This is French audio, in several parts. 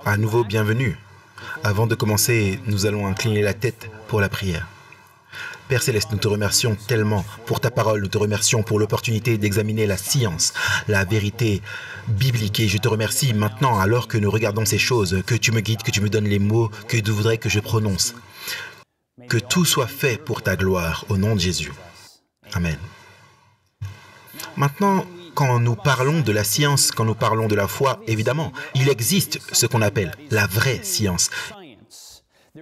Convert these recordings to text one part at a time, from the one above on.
À nouveau, bienvenue. Avant de commencer, nous allons incliner la tête pour la prière. Père Céleste, nous te remercions tellement pour ta parole, nous te remercions pour l'opportunité d'examiner la science, la vérité biblique. Et je te remercie maintenant, alors que nous regardons ces choses, que tu me guides, que tu me donnes les mots que tu voudrais que je prononce. Que tout soit fait pour ta gloire, au nom de Jésus. Amen. Maintenant, quand nous parlons de la science, quand nous parlons de la foi, évidemment, il existe ce qu'on appelle la vraie science.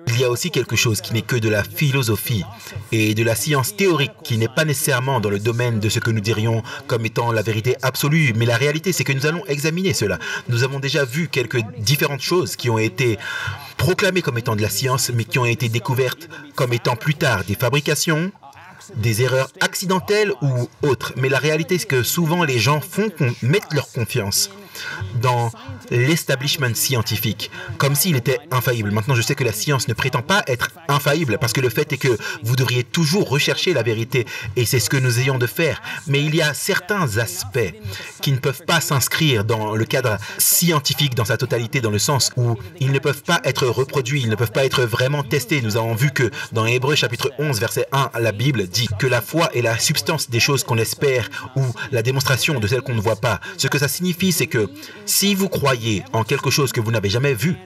Il y a aussi quelque chose qui n'est que de la philosophie et de la science théorique qui n'est pas nécessairement dans le domaine de ce que nous dirions comme étant la vérité absolue. Mais la réalité, c'est que nous allons examiner cela. Nous avons déjà vu quelques différentes choses qui ont été proclamées comme étant de la science, mais qui ont été découvertes comme étant plus tard des fabrications, des erreurs accidentelles ou autres. Mais la réalité, c'est que souvent les gens mettent leur confiance dans l'establishment scientifique, comme s'il était infaillible. Maintenant, je sais que la science ne prétend pas être infaillible, parce que le fait est que vous devriez toujours rechercher la vérité, et c'est ce que nous ayons de faire. Mais il y a certains aspects qui ne peuvent pas s'inscrire dans le cadre scientifique dans sa totalité, dans le sens où ils ne peuvent pas être reproduits, ils ne peuvent pas être vraiment testés. Nous avons vu que dans Hébreux chapitre 11, verset 1, la Bible dit que la foi est la substance des choses qu'on espère, ou la démonstration de celles qu'on ne voit pas. Ce que ça signifie, c'est que si vous croyez en quelque chose que vous n'avez jamais vu,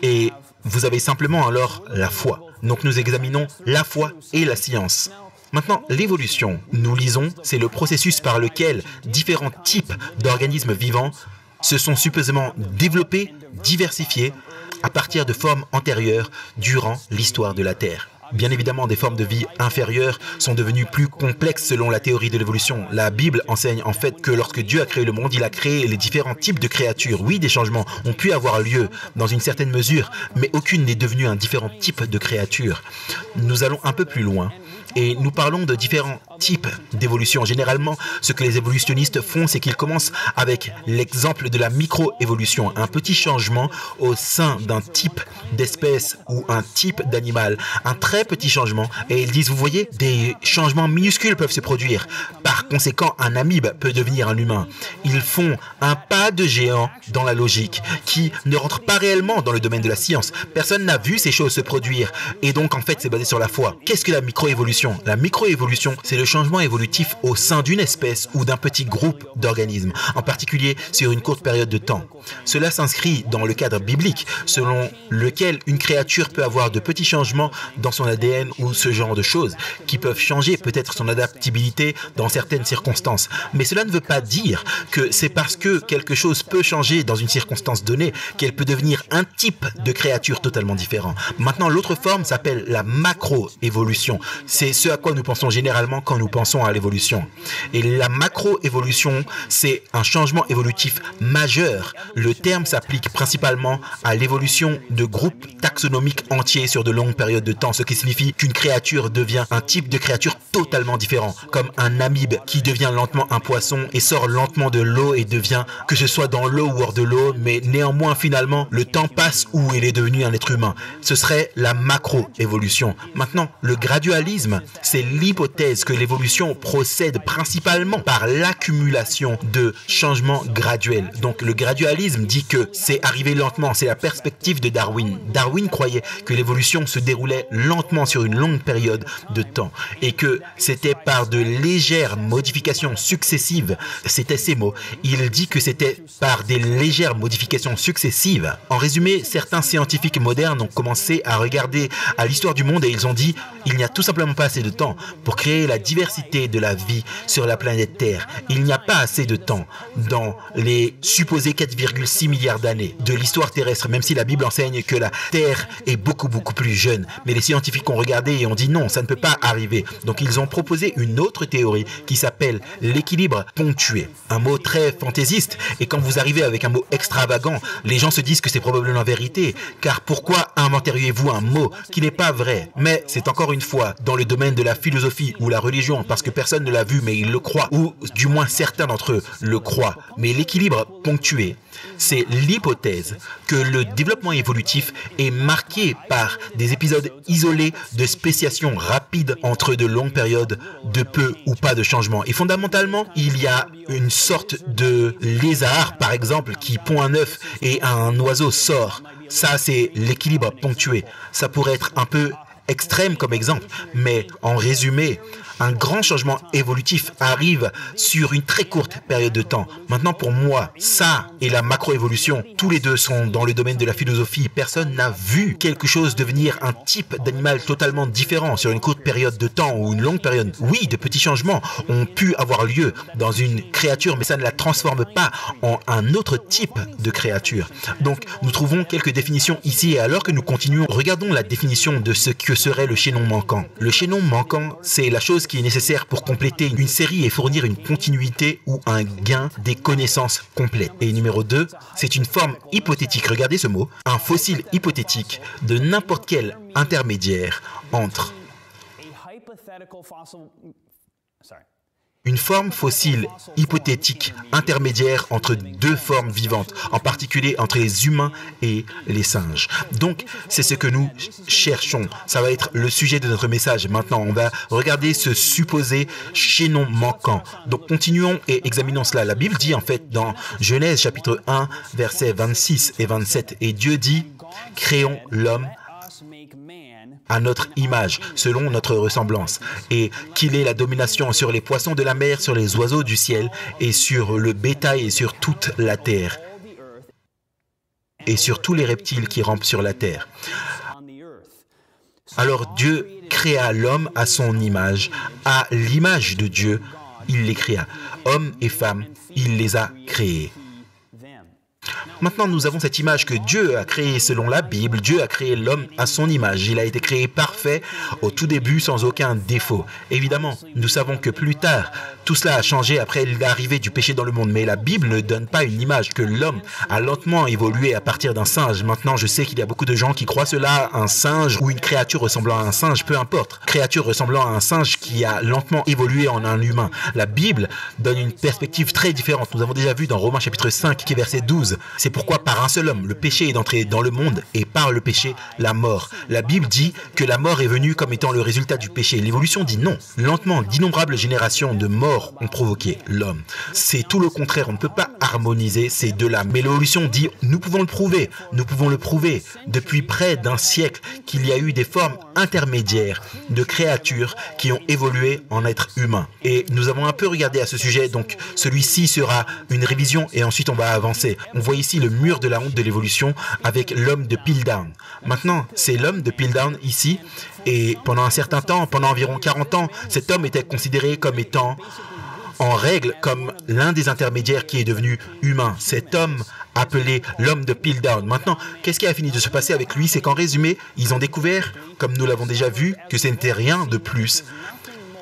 et vous avez simplement alors la foi. Donc nous examinons la foi et la science. Maintenant, l'évolution, nous lisons, c'est le processus par lequel différents types d'organismes vivants se sont supposément développés, diversifiés, à partir de formes antérieures durant l'histoire de la Terre. Bien évidemment, des formes de vie inférieures sont devenues plus complexes selon la théorie de l'évolution. La Bible enseigne en fait que lorsque Dieu a créé le monde, il a créé les différents types de créatures. Oui, des changements ont pu avoir lieu dans une certaine mesure, mais aucune n'est devenue un différent type de créature. Nous allons un peu plus loin. Et nous parlons de différents types d'évolution. Généralement, ce que les évolutionnistes font, c'est qu'ils commencent avec l'exemple de la micro-évolution, un petit changement au sein d'un type d'espèce ou un type d'animal, un très petit changement. Et ils disent, vous voyez, des changements minuscules peuvent se produire. Par conséquent, un amibe peut devenir un humain. Ils font un pas de géant dans la logique qui ne rentre pas réellement dans le domaine de la science. Personne n'a vu ces choses se produire. Et donc, en fait, c'est basé sur la foi. Qu'est-ce que la micro-évolution ? La microévolution, c'est le changement évolutif au sein d'une espèce ou d'un petit groupe d'organismes, en particulier sur une courte période de temps. Cela s'inscrit dans le cadre biblique, selon lequel une créature peut avoir de petits changements dans son ADN ou ce genre de choses, qui peuvent changer peut-être son adaptabilité dans certaines circonstances. Mais cela ne veut pas dire que c'est parce que quelque chose peut changer dans une circonstance donnée qu'elle peut devenir un type de créature totalement différent. Maintenant, l'autre forme s'appelle la macroévolution. C'est ce à quoi nous pensons généralement quand nous pensons à l'évolution. Et la macroévolution, c'est un changement évolutif majeur. Le terme s'applique principalement à l'évolution de groupes taxonomiques entiers sur de longues périodes de temps, ce qui signifie qu'une créature devient un type de créature totalement différent, comme un amibe qui devient lentement un poisson et sort lentement de l'eau et devient, que ce soit dans l'eau ou hors de l'eau, mais néanmoins finalement, le temps passe où il est devenu un être humain. Ce serait la macroévolution. Maintenant, le gradualisme, c'est l'hypothèse que l'évolution procède principalement par l'accumulation de changements graduels. Donc le gradualisme dit que c'est arrivé lentement, c'est la perspective de Darwin. Darwin croyait que l'évolution se déroulait lentement sur une longue période de temps et que c'était par de légères modifications successives, c'était ces mots, il dit que c'était par des légères modifications successives. En résumé, certains scientifiques modernes ont commencé à regarder à l'histoire du monde et ils ont dit il n'y a tout simplement pas assez de temps pour créer la diversité de la vie sur la planète Terre. Il n'y a pas assez de temps dans les supposés 4,6 milliards d'années de l'histoire terrestre, même si la Bible enseigne que la Terre est beaucoup plus jeune. Mais les scientifiques ont regardé et ont dit non, ça ne peut pas arriver. Donc ils ont proposé une autre théorie qui s'appelle l'équilibre ponctué. Un mot très fantaisiste, et quand vous arrivez avec un mot extravagant, les gens se disent que c'est probablement vérité. Car pourquoi inventeriez-vous un mot qui n'est pas vrai? Mais c'est encore une fois dans le domaine de la philosophie ou la religion, parce que personne ne l'a vu, mais il le croit, ou du moins certains d'entre eux le croient. Mais l'équilibre ponctué, c'est l'hypothèse que le développement évolutif est marqué par des épisodes isolés de spéciation rapide entre de longues périodes de peu ou pas de changement. Et fondamentalement, il y a une sorte de lézard, par exemple, qui pond un œuf et un oiseau sort. Ça, c'est l'équilibre ponctué. Ça pourrait être un peu extrême comme exemple, mais en résumé, un grand changement évolutif arrive sur une très courte période de temps. Maintenant, pour moi, ça et la macroévolution, tous les deux sont dans le domaine de la philosophie. Personne n'a vu quelque chose devenir un type d'animal totalement différent sur une courte période de temps ou une longue période. Oui, de petits changements ont pu avoir lieu dans une créature, mais ça ne la transforme pas en un autre type de créature. Donc, nous trouvons quelques définitions ici, et alors que nous continuons, regardons la définition de ce que serait le chaînon manquant. Le chaînon manquant, c'est la chose qui est nécessaire pour compléter une série et fournir une continuité ou un gain des connaissances complètes. Et numéro 2, c'est une forme hypothétique, regardez ce mot, un fossile hypothétique de n'importe quel intermédiaire entre une forme fossile hypothétique intermédiaire entre deux formes vivantes, en particulier entre les humains et les singes. Donc, c'est ce que nous cherchons. Ça va être le sujet de notre message. Maintenant, on va regarder ce supposé chaînon manquant. Donc, continuons et examinons cela. La Bible dit en fait dans Genèse chapitre 1, versets 26 et 27, et Dieu dit, « Créons l'homme à notre image, selon notre ressemblance, et qu'il ait la domination sur les poissons de la mer, sur les oiseaux du ciel, et sur le bétail et sur toute la terre, et sur tous les reptiles qui rampent sur la terre. » Alors Dieu créa l'homme à son image, à l'image de Dieu, il les créa. Hommes et femmes, il les a créés. Maintenant, nous avons cette image que Dieu a créée selon la Bible. Dieu a créé l'homme à son image. Il a été créé parfait au tout début, sans aucun défaut. Évidemment, nous savons que plus tard, tout cela a changé après l'arrivée du péché dans le monde. Mais la Bible ne donne pas une image que l'homme a lentement évolué à partir d'un singe. Maintenant, je sais qu'il y a beaucoup de gens qui croient cela, un singe ou une créature ressemblant à un singe, peu importe. Créature ressemblant à un singe qui a lentement évolué en un humain. La Bible donne une perspective très différente. Nous avons déjà vu dans Romains chapitre 5, qui est verset 12. C'est pourquoi par un seul homme, le péché est entré dans le monde et par le péché, la mort. La Bible dit que la mort est venue comme étant le résultat du péché. L'évolution dit non. Lentement, d'innombrables générations de morts ont provoqué l'homme. C'est tout le contraire. On ne peut pas harmoniser ces deux-là. Mais l'évolution dit, nous pouvons le prouver. Nous pouvons le prouver depuis près d'un siècle qu'il y a eu des formes intermédiaires de créatures qui ont évolué en êtres humains. Et nous avons un peu regardé à ce sujet. Donc, celui-ci sera une révision et ensuite on va avancer. On voit ici le mur de la honte de l'évolution avec l'homme de Piltdown. Maintenant, c'est l'homme de Piltdown ici, et pendant un certain temps, pendant environ 40 ans, cet homme était considéré comme étant en règle comme l'un des intermédiaires qui est devenu humain. Cet homme appelé l'homme de Piltdown. Maintenant, qu'est-ce qui a fini de se passer avec lui? C'est qu'en résumé, ils ont découvert, comme nous l'avons déjà vu, que ce n'était rien de plus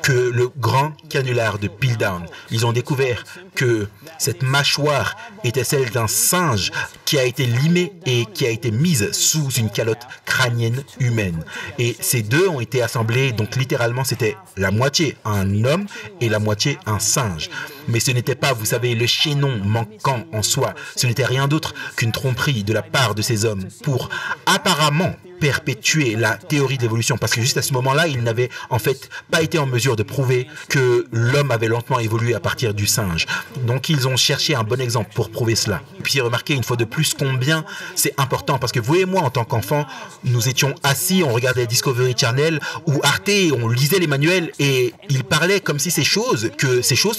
que le grand canular de Piltdown. Ils ont découvert que cette mâchoire était celle d'un singe qui a été limée et qui a été mise sous une calotte crânienne humaine. Et ces deux ont été assemblés, donc littéralement c'était la moitié un homme et la moitié un singe. Mais ce n'était pas, vous savez, le chaînon manquant en soi. Ce n'était rien d'autre qu'une tromperie de la part de ces hommes pour apparemment perpétuer la théorie de l'évolution, parce que juste à ce moment-là, ils n'avaient en fait pas été en mesure de prouver que l'homme avait lentement évolué à partir du singe. Donc ils ont cherché un bon exemple pour prouver cela. Et puis remarquez une fois de plus combien c'est important, parce que vous et moi en tant qu'enfants, nous étions assis, on regardait Discovery Channel ou Arte, on lisait les manuels et ils parlaient comme si ces choses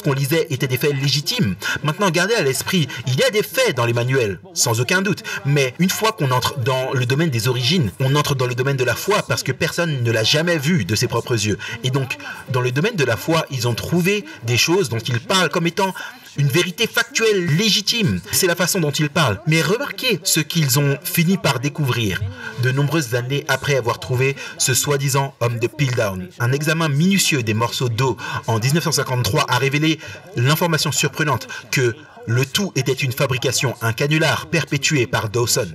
qu'on lisait étaient des faits légitimes. Maintenant, gardez à l'esprit, il y a des faits dans les manuels, sans aucun doute, mais une fois qu'on entre dans le domaine des origines, on entre dans le domaine de la foi parce que personne ne l'a jamais vu de ses propres yeux. Et donc, dans le domaine de la foi, ils ont trouvé des choses dont ils parlent comme étant une vérité factuelle légitime. C'est la façon dont ils parlent. Mais remarquez ce qu'ils ont fini par découvrir de nombreuses années après avoir trouvé ce soi-disant homme de Piltdown. Un examen minutieux des morceaux d'eau en 1953 a révélé l'information surprenante que Le tout était une fabrication, un canular perpétué par Dawson,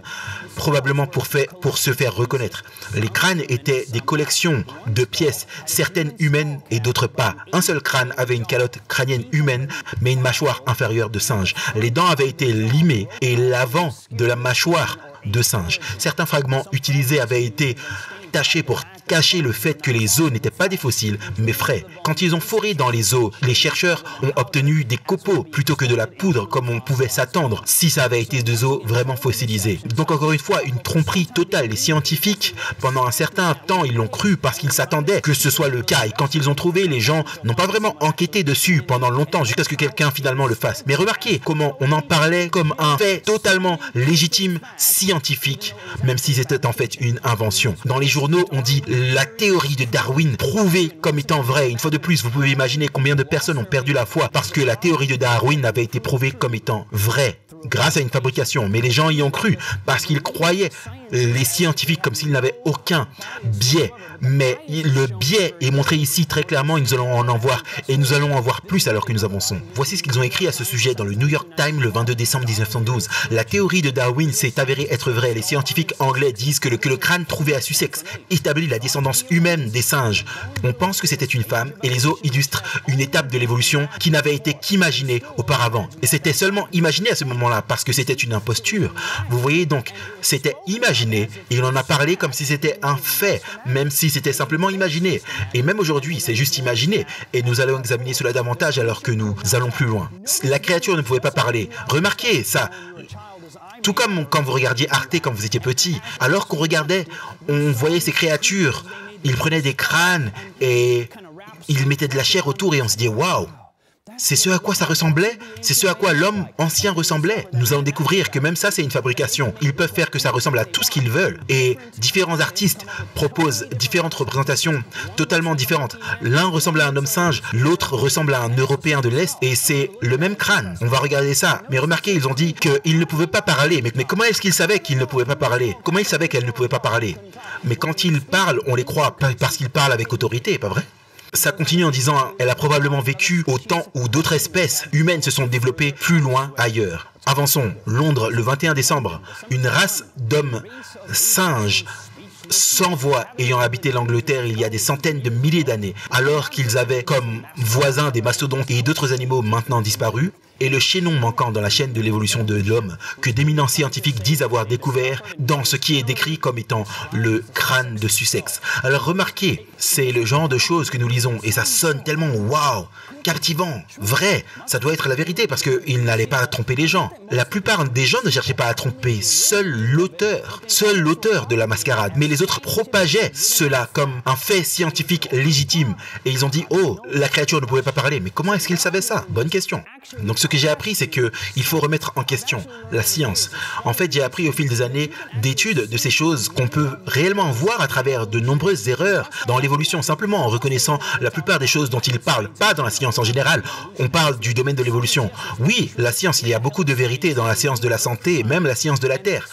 probablement pour se faire reconnaître. Les crânes étaient des collections de pièces, certaines humaines et d'autres pas. Un seul crâne avait une calotte crânienne humaine, mais une mâchoire inférieure de singe. Les dents avaient été limées et l'avant de la mâchoire de singe. Certains fragments utilisés avaient été tachés pour cacher le fait que les os n'étaient pas des fossiles, mais frais. Quand ils ont foré dans les os, les chercheurs ont obtenu des copeaux plutôt que de la poudre, comme on pouvait s'attendre si ça avait été des os vraiment fossilisés. Donc encore une fois, une tromperie totale. Les scientifiques, pendant un certain temps, ils l'ont cru parce qu'ils s'attendaient que ce soit le cas. Et quand ils ont trouvé, les gens n'ont pas vraiment enquêté dessus pendant longtemps, jusqu'à ce que quelqu'un finalement le fasse. Mais remarquez comment on en parlait comme un fait totalement légitime, scientifique, même si c'était en fait une invention. Dans les journaux, on dit la théorie de Darwin prouvée comme étant vraie. Une fois de plus, vous pouvez imaginer combien de personnes ont perdu la foi parce que la théorie de Darwin avait été prouvée comme étant vraie grâce à une fabrication. Mais les gens y ont cru parce qu'ils croyaient les scientifiques comme s'ils n'avaient aucun biais. Mais le biais est montré ici très clairement et nous allons en voir. Et nous allons en voir plus alors que nous avançons. Voici ce qu'ils ont écrit à ce sujet dans le New York Times le 22 décembre 1912. La théorie de Darwin s'est avérée être vraie. Les scientifiques anglais disent que le crâne trouvé à Sussex établit la descendance humaine des singes. On pense que c'était une femme et les os illustrent une étape de l'évolution qui n'avait été qu'imaginée auparavant. Et c'était seulement imaginé à ce moment-là parce que c'était une imposture. Vous voyez donc, c'était imaginé et il en a parlé comme si c'était un fait, même si c'était simplement imaginé. Et même aujourd'hui, c'est juste imaginé. Et nous allons examiner cela davantage alors que nous allons plus loin. La créature ne pouvait pas parler. Remarquez ça. Tout comme quand vous regardiez Arte quand vous étiez petit. Alors qu'on regardait, on voyait ces créatures. Ils prenaient des crânes et ils mettaient de la chair autour et on se dit waouh. C'est ce à quoi ça ressemblait, c'est ce à quoi l'homme ancien ressemblait. Nous allons découvrir que même ça, c'est une fabrication. Ils peuvent faire que ça ressemble à tout ce qu'ils veulent. Et différents artistes proposent différentes représentations totalement différentes. L'un ressemble à un homme singe, l'autre ressemble à un Européen de l'Est, et c'est le même crâne. On va regarder ça. Mais remarquez, ils ont dit qu'ils ne pouvaient pas parler. Mais comment est-ce qu'ils savaient qu'ils ne pouvaient pas parler? Comment ils savaient qu'elles ne pouvaient pas parler? Mais quand ils parlent, on les croit parce qu'ils parlent avec autorité, pas vrai? Ça continue en disant, elle a probablement vécu au temps où d'autres espèces humaines se sont développées plus loin ailleurs. Avançons, Londres, le 21 décembre, une race d'hommes singes sans voix ayant habité l'Angleterre il y a des centaines de milliers d'années, alors qu'ils avaient comme voisins des mastodontes et d'autres animaux maintenant disparus, et le chaînon manquant dans la chaîne de l'évolution de l'homme que d'éminents scientifiques disent avoir découvert dans ce qui est décrit comme étant le crâne de Sussex. Alors remarquez, c'est le genre de choses que nous lisons et ça sonne tellement waouh, captivant, vrai. Ça doit être la vérité parce qu'il n'allait pas tromper les gens. La plupart des gens ne cherchaient pas à tromper, seul l'auteur de la mascarade. Mais les autres propageaient cela comme un fait scientifique légitime et ils ont dit oh, la créature ne pouvait pas parler. Mais comment est-ce qu'ils savaient ça? Bonne question. Donc ce que j'ai appris, c'est que il faut remettre en question la science. En fait, j'ai appris au fil des années d'études de ces choses qu'on peut réellement voir à travers de nombreuses erreurs dans l'évolution, simplement en reconnaissant la plupart des choses dont ils parlent, pas dans la science en général. On parle du domaine de l'évolution. Oui, la science, il y a beaucoup de vérité dans la science de la santé, même la science de la Terre.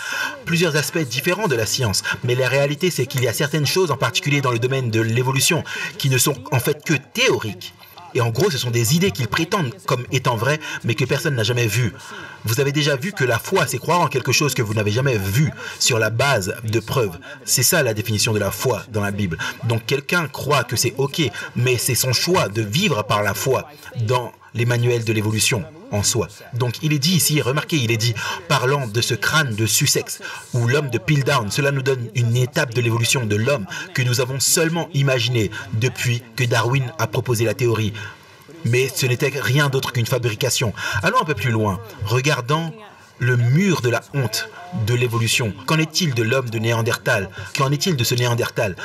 Plusieurs aspects différents de la science. Mais la réalité, c'est qu'il y a certaines choses, en particulier dans le domaine de l'évolution, qui ne sont en fait que théoriques. Et en gros, ce sont des idées qu'ils prétendent comme étant vraies, mais que personne n'a jamais vues. Vous avez déjà vu que la foi, c'est croire en quelque chose que vous n'avez jamais vu sur la base de preuves. C'est ça la définition de la foi dans la Bible. Donc quelqu'un croit que c'est ok, mais c'est son choix de vivre par la foi dans les manuels de l'évolution en soi. Donc il est dit ici, remarquez, il est dit, parlant de ce crâne de Sussex, ou l'homme de Piltdown, cela nous donne une étape de l'évolution de l'homme que nous avons seulement imaginé depuis que Darwin a proposé la théorie. Mais ce n'était rien d'autre qu'une fabrication. Allons un peu plus loin, regardant le mur de la honte de l'évolution. Qu'en est-il de l'homme de Néandertal? Qu'en est-il de ce Néandertal?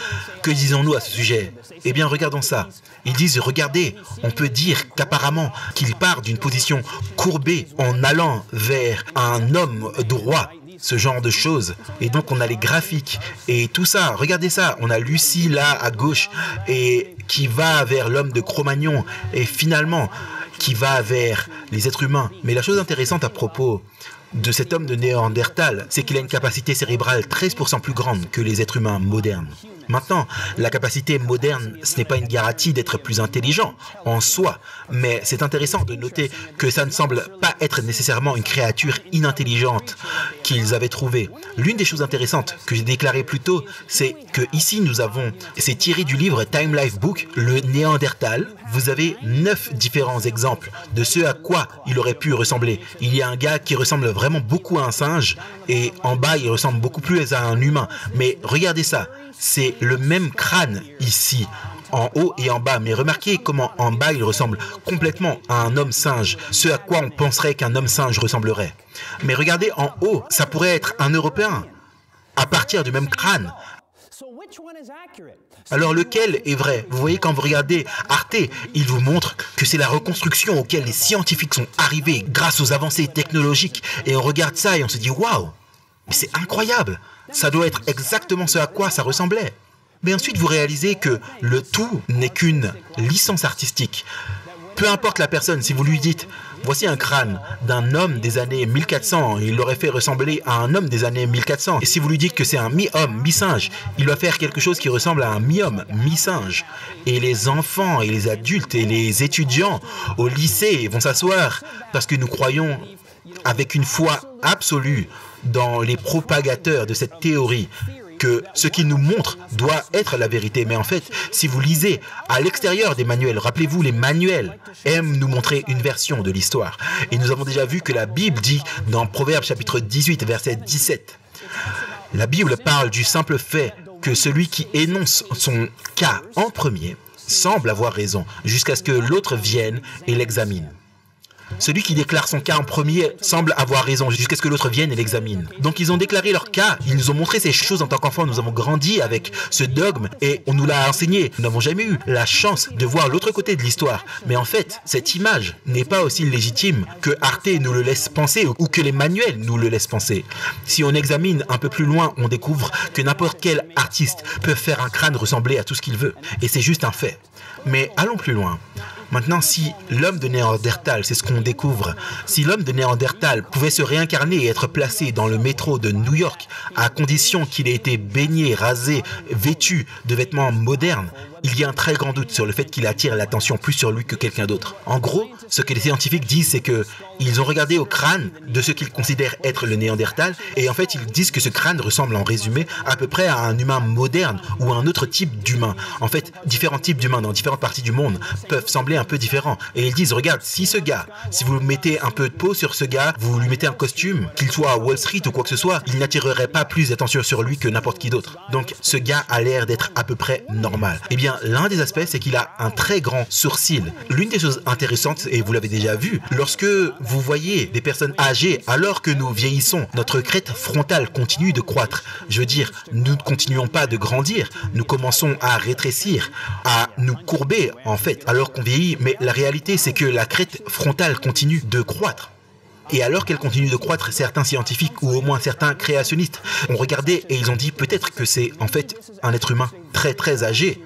Que disons-nous à ce sujet? Eh bien, regardons ça. Ils disent, regardez, on peut dire qu'apparemment qu'il part d'une position courbée en allant vers un homme droit. Ce genre de choses. Et donc, on a les graphiques et tout ça. Regardez ça. On a Lucie là à gauche et qui va vers l'homme de Cro-Magnon et finalement qui va vers les êtres humains. Mais la chose intéressante à propos de cet homme de Néandertal, c'est qu'il a une capacité cérébrale 13% plus grande que les êtres humains modernes. Maintenant, la capacité moderne, ce n'est pas une garantie d'être plus intelligent en soi, mais c'est intéressant de noter que ça ne semble pas être nécessairement une créature inintelligente qu'ils avaient trouvée. L'une des choses intéressantes que j'ai déclarées plus tôt, c'est que ici nous avons, c'est tiré du livre Time Life Book, le Néandertal. Vous avez 9 différents exemples de ce à quoi il aurait pu ressembler. Il y a un gars qui ressemble vraiment beaucoup à un singe et en bas il ressemble beaucoup plus à un humain. Mais regardez ça, c'est le même crâne ici, en haut et en bas. Mais remarquez comment en bas il ressemble complètement à un homme singe, ce à quoi on penserait qu'un homme singe ressemblerait. Mais regardez en haut, ça pourrait être un Européen à partir du même crâne. Alors lequel est vrai? Vous voyez, quand vous regardez Arte, il vous montre que c'est la reconstruction auquel les scientifiques sont arrivés grâce aux avancées technologiques. Et on regarde ça et on se dit waouh, mais c'est incroyable. Ça doit être exactement ce à quoi ça ressemblait. Mais ensuite vous réalisez que le tout n'est qu'une licence artistique. Peu importe la personne, si vous lui dites « Voici un crâne d'un homme des années 1400 », il l'aurait fait ressembler à un homme des années 1400. Et si vous lui dites que c'est un mi-homme, mi-singe, il va faire quelque chose qui ressemble à un mi-homme, mi-singe. Et les enfants et les adultes et les étudiants au lycée vont s'asseoir parce que nous croyons avec une foi absolue dans les propagateurs de cette théorie que ce qu'ils nous montrent doit être la vérité. Mais en fait, si vous lisez à l'extérieur des manuels, rappelez-vous, les manuels aiment nous montrer une version de l'histoire. Et nous avons déjà vu que la Bible dit dans Proverbes chapitre 18, verset 17, la Bible parle du simple fait que celui qui énonce son cas en premier semble avoir raison, jusqu'à ce que l'autre vienne et l'examine. Celui qui déclare son cas en premier semble avoir raison jusqu'à ce que l'autre vienne et l'examine. Donc ils ont déclaré leur cas, ils nous ont montré ces choses en tant qu'enfants, nous avons grandi avec ce dogme et on nous l'a enseigné. Nous n'avons jamais eu la chance de voir l'autre côté de l'histoire. Mais en fait, cette image n'est pas aussi légitime que Arte nous le laisse penser ou que les manuels nous le laissent penser. Si on examine un peu plus loin, on découvre que n'importe quel artiste peut faire un crâne ressembler à tout ce qu'il veut. Et c'est juste un fait. Mais allons plus loin. Maintenant, si l'homme de Néandertal, c'est ce qu'on découvre, si l'homme de Néandertal pouvait se réincarner et être placé dans le métro de New York, à condition qu'il ait été baigné, rasé, vêtu de vêtements modernes, il y a un très grand doute sur le fait qu'il attire l'attention plus sur lui que quelqu'un d'autre. En gros, ce que les scientifiques disent, c'est que ils ont regardé au crâne de ce qu'ils considèrent être le Néandertal, et en fait, ils disent que ce crâne ressemble en résumé à peu près à un humain moderne ou à un autre type d'humain. En fait, différents types d'humains dans différentes parties du monde peuvent sembler un peu différents. Et ils disent, regarde, si ce gars, si vous mettez un peu de peau sur ce gars, vous lui mettez un costume, qu'il soit à Wall Street ou quoi que ce soit, il n'attirerait pas plus d'attention sur lui que n'importe qui d'autre. Donc, ce gars a l'air d'être à peu près normal. Eh bien, l'un des aspects, c'est qu'il a un très grand sourcil. L'une des choses intéressantes, et vous l'avez déjà vu, lorsque vous voyez des personnes âgées, alors que nous vieillissons, notre crête frontale continue de croître. Je veux dire, nous ne continuons pas de grandir, nous commençons à rétrécir, à nous courber, en fait, alors qu'on vieillit. Mais la réalité, c'est que la crête frontale continue de croître. Et alors qu'elle continue de croître, certains scientifiques, ou au moins certains créationnistes, ont regardé et ils ont dit peut-être que c'est en fait un être humain très très âgé.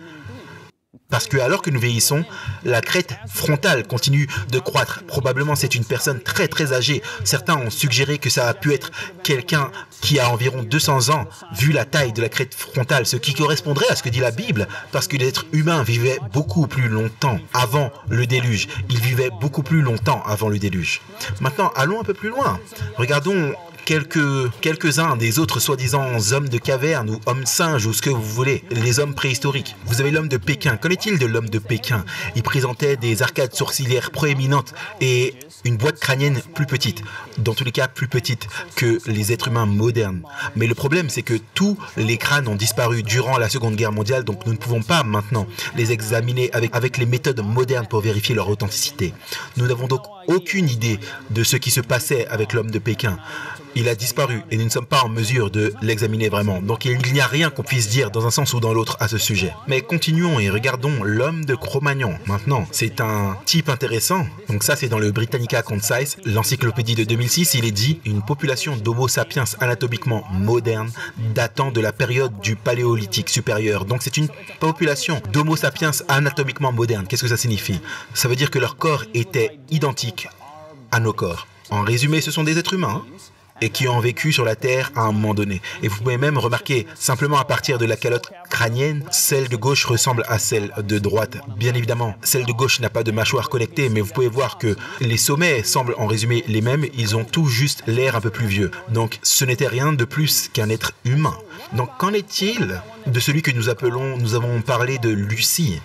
Parce que alors que nous vieillissons, la crête frontale continue de croître. Probablement c'est une personne très très âgée. Certains ont suggéré que ça a pu être quelqu'un qui a environ 200 ans, vu la taille de la crête frontale, ce qui correspondrait à ce que dit la Bible, parce que l'être humain vivait beaucoup plus longtemps avant le déluge. Il vivait beaucoup plus longtemps avant le déluge. Maintenant, allons un peu plus loin. Regardons quelques-uns des autres soi-disant hommes de caverne ou hommes singes ou ce que vous voulez, les hommes préhistoriques. Vous avez l'homme de Pékin. Qu'en est-il de l'homme de Pékin? Il présentait des arcades sourcilières proéminentes et une boîte crânienne plus petite, dans tous les cas plus petite que les êtres humains modernes. Mais le problème, c'est que tous les crânes ont disparu durant la Seconde Guerre mondiale, donc nous ne pouvons pas maintenant les examiner avec les méthodes modernes pour vérifier leur authenticité. Nous n'avons donc aucune idée de ce qui se passait avec l'homme de Pékin. Il a disparu et nous ne sommes pas en mesure de l'examiner vraiment. Donc il n'y a rien qu'on puisse dire dans un sens ou dans l'autre à ce sujet. Mais continuons et regardons l'homme de Cro-Magnon. Maintenant, c'est un type intéressant. Donc ça, c'est dans le Britannica Concise, l'encyclopédie de 2006. Il est dit une population d'Homo sapiens anatomiquement moderne datant de la période du Paléolithique supérieur. Donc c'est une population d'Homo sapiens anatomiquement moderne. Qu'est-ce que ça signifie? Ça veut dire que leur corps était identique à nos corps. En résumé, ce sont des êtres humains. et qui ont vécu sur la Terre à un moment donné. Et vous pouvez même remarquer, simplement à partir de la calotte crânienne, celle de gauche ressemble à celle de droite. Bien évidemment, celle de gauche n'a pas de mâchoire connectée, mais vous pouvez voir que les sommets semblent en résumé les mêmes, ils ont tout juste l'air un peu plus vieux. Donc ce n'était rien de plus qu'un être humain. Donc qu'en est-il de celui que nous avons parlé de Lucie?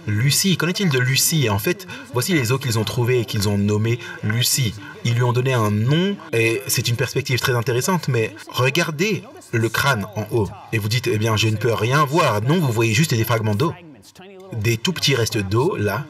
Lucie, qu'en est-il de Lucie? En fait, voici les os qu'ils ont trouvés et qu'ils ont nommés Lucie. Ils lui ont donné un nom et c'est une perspective très intéressante, mais regardez le crâne en haut et vous dites, eh bien, je ne peux rien voir. Non, vous voyez juste des fragments d'eau, des tout petits restes d'eau là.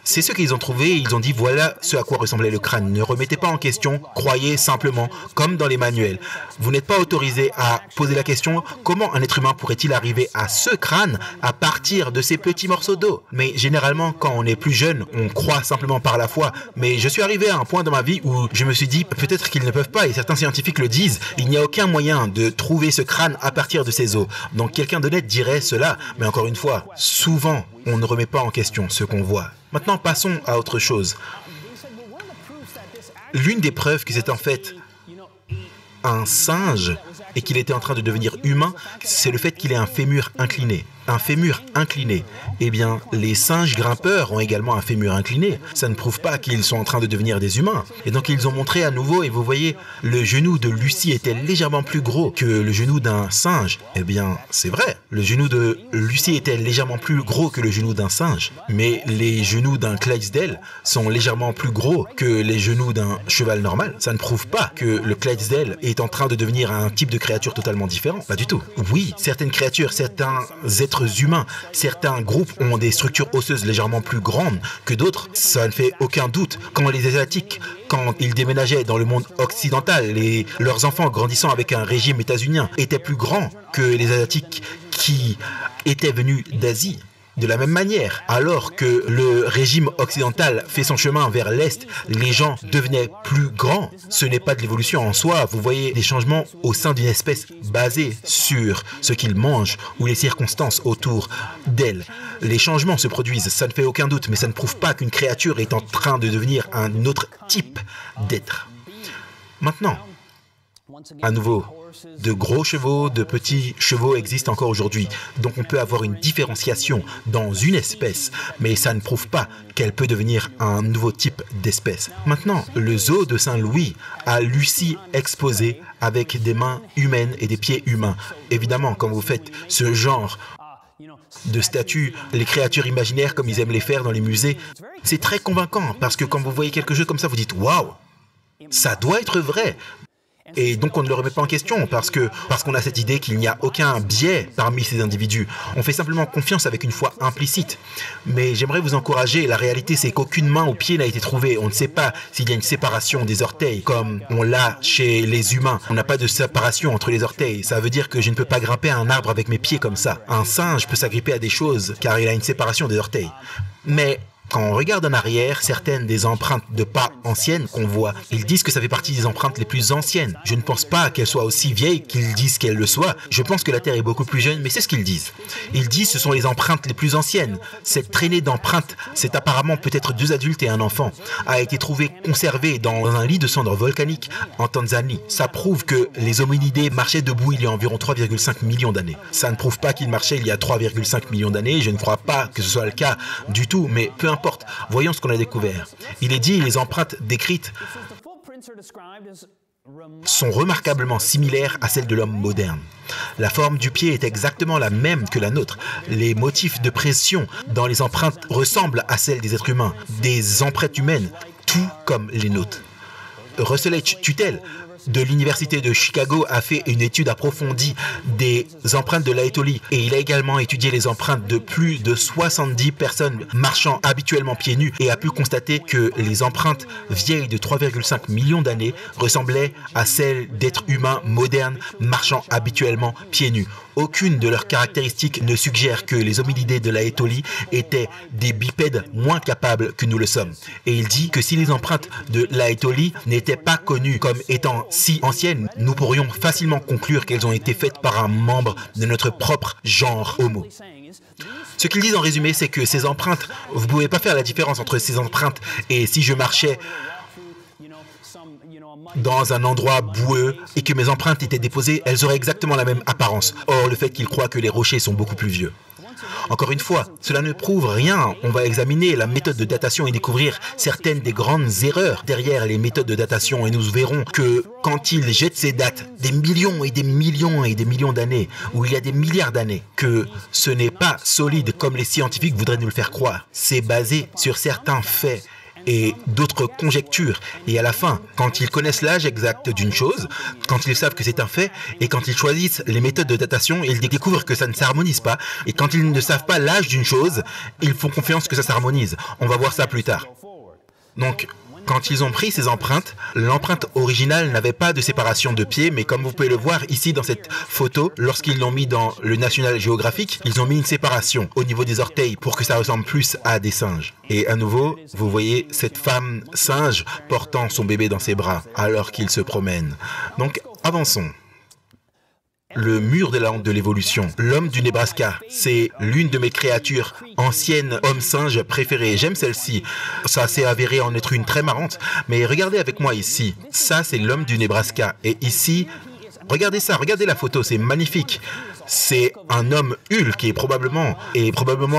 C'est ce qu'ils ont trouvé et ils ont dit voilà ce à quoi ressemblait le crâne. Ne remettez pas en question, croyez simplement, comme dans les manuels. Vous n'êtes pas autorisé à poser la question comment un être humain pourrait-il arriver à ce crâne à partir de ces petits morceaux d'eau. Mais généralement, quand on est plus jeune, on croit simplement par la foi. Mais je suis arrivé à un point dans ma vie où je me suis dit peut-être qu'ils ne peuvent pas, et certains scientifiques le disent, il n'y a aucun moyen de trouver ce crâne à partir de ces os. Donc quelqu'un d'honnête dirait cela, mais encore une fois, souvent, on ne remet pas en question ce qu'on voit. Maintenant, passons à autre chose. L'une des preuves que c'est en fait un singe et qu'il était en train de devenir humain, c'est le fait qu'il ait un fémur incliné. Un fémur incliné. Eh bien, les singes grimpeurs ont également un fémur incliné. Ça ne prouve pas qu'ils sont en train de devenir des humains. Et donc, ils ont montré à nouveau, et vous voyez, le genou de Lucie était légèrement plus gros que le genou d'un singe. Eh bien, c'est vrai. Le genou de Lucie était légèrement plus gros que le genou d'un singe. Mais les genoux d'un Clydesdale sont légèrement plus gros que les genoux d'un cheval normal. Ça ne prouve pas que le Clydesdale est en train de devenir un type de créature totalement différent. Pas du tout. Oui, certaines créatures, certains êtres humains, certains groupes ont des structures osseuses légèrement plus grandes que d'autres, ça ne fait aucun doute. Quand les Asiatiques, quand ils déménageaient dans le monde occidental, leurs enfants grandissant avec un régime états-unien étaient plus grands que les Asiatiques qui étaient venus d'Asie. De la même manière, alors que le régime occidental fait son chemin vers l'Est, les gens devenaient plus grands. Ce n'est pas de l'évolution en soi. Vous voyez des changements au sein d'une espèce basée sur ce qu'ils mangent ou les circonstances autour d'elle. Les changements se produisent, ça ne fait aucun doute, mais ça ne prouve pas qu'une créature est en train de devenir un autre type d'être. Maintenant, à nouveau, de gros chevaux, de petits chevaux existent encore aujourd'hui. Donc on peut avoir une différenciation dans une espèce, mais ça ne prouve pas qu'elle peut devenir un nouveau type d'espèce. Maintenant, le zoo de Saint-Louis a Lucie exposée avec des mains humaines et des pieds humains. Évidemment, quand vous faites ce genre de statues, les créatures imaginaires comme ils aiment les faire dans les musées, c'est très convaincant parce que quand vous voyez quelque chose comme ça, vous dites « Waouh, ça doit être vrai !» Et donc on ne le remet pas en question parce qu'on a cette idée qu'il n'y a aucun biais parmi ces individus. On fait simplement confiance avec une foi implicite. Mais j'aimerais vous encourager, la réalité c'est qu'aucune main ou pied n'a été trouvée. On ne sait pas s'il y a une séparation des orteils comme on l'a chez les humains. On n'a pas de séparation entre les orteils. Ça veut dire que je ne peux pas grimper à un arbre avec mes pieds comme ça. Un singe peut s'agripper à des choses car il a une séparation des orteils. Mais quand on regarde en arrière, certaines des empreintes de pas anciennes qu'on voit, ils disent que ça fait partie des empreintes les plus anciennes. Je ne pense pas qu'elles soient aussi vieilles qu'ils disent qu'elles le soient. Je pense que la Terre est beaucoup plus jeune, mais c'est ce qu'ils disent. Ils disent que ce sont les empreintes les plus anciennes. Cette traînée d'empreintes, c'est apparemment peut-être 2 adultes et un enfant, a été trouvée conservée dans un lit de cendres volcaniques en Tanzanie. Ça prouve que les hominidés marchaient debout il y a environ 3,5 millions d'années. Ça ne prouve pas qu'ils marchaient il y a 3,5 millions d'années. Je ne crois pas que ce soit le cas du tout, mais peu importe. Voyons ce qu'on a découvert. Il est dit, les empreintes décrites sont remarquablement similaires à celles de l'homme moderne. La forme du pied est exactement la même que la nôtre. Les motifs de pression dans les empreintes ressemblent à celles des êtres humains, des empreintes humaines, tout comme les nôtres. Russell H. Tuttle de l'Université de Chicago a fait une étude approfondie des empreintes de l'Aetoli et il a également étudié les empreintes de plus de 70 personnes marchant habituellement pieds nus et a pu constater que les empreintes vieilles de 3,5 millions d'années ressemblaient à celles d'êtres humains modernes marchant habituellement pieds nus. Aucune de leurs caractéristiques ne suggère que les hominidés de l'Aetoli étaient des bipèdes moins capables que nous le sommes. Et il dit que si les empreintes de l'Aetoli n'étaient pas connues comme étant si anciennes, nous pourrions facilement conclure qu'elles ont été faites par un membre de notre propre genre Homo. Ce qu'ils disent en résumé, c'est que ces empreintes, vous ne pouvez pas faire la différence entre ces empreintes et si je marchais dans un endroit boueux et que mes empreintes étaient déposées, elles auraient exactement la même apparence. Or, le fait qu'ils croient que les rochers sont beaucoup plus vieux. Encore une fois, cela ne prouve rien. On va examiner la méthode de datation et découvrir certaines des grandes erreurs derrière les méthodes de datation et nous verrons que quand ils jettent ces dates des millions et des millions et des millions d'années, où il y a des milliards d'années, que ce n'est pas solide comme les scientifiques voudraient nous le faire croire. C'est basé sur certains faits et d'autres conjectures. Et à la fin, quand ils connaissent l'âge exact d'une chose, quand ils savent que c'est un fait, et quand ils choisissent les méthodes de datation, ils découvrent que ça ne s'harmonise pas. Et quand ils ne savent pas l'âge d'une chose, ils font confiance que ça s'harmonise. On va voir ça plus tard. Donc, quand ils ont pris ces empreintes, l'empreinte originale n'avait pas de séparation de pieds, mais comme vous pouvez le voir ici dans cette photo, lorsqu'ils l'ont mis dans le National Geographic, ils ont mis une séparation au niveau des orteils pour que ça ressemble plus à des singes. Et à nouveau, vous voyez cette femme singe portant son bébé dans ses bras alors qu'il se promène. Donc, avançons. Le mur de la honte de l'évolution. L'homme du Nebraska, c'est l'une de mes créatures anciennes homme-singe préférées. J'aime celle-ci. Ça s'est avéré en être une très marrante. Mais regardez avec moi ici. Ça, c'est l'homme du Nebraska. Et ici, regardez ça, regardez la photo, c'est magnifique. C'est un homme Hulk et probablement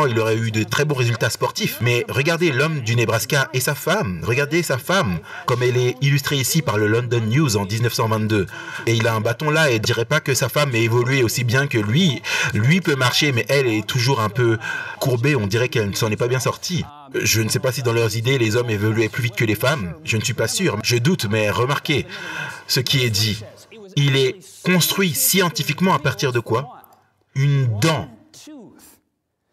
il aurait eu de très bons résultats sportifs. Mais regardez l'homme du Nebraska et sa femme. Regardez sa femme, comme elle est illustrée ici par le London News en 1922. Et il a un bâton là et ne dirait pas que sa femme ait évolué aussi bien que lui. Lui peut marcher, mais elle est toujours un peu courbée. On dirait qu'elle ne s'en est pas bien sortie. Je ne sais pas si dans leurs idées, les hommes évoluaient plus vite que les femmes. Je ne suis pas sûr. Je doute, mais remarquez ce qui est dit. Il est construit scientifiquement à partir de quoi? Une dent.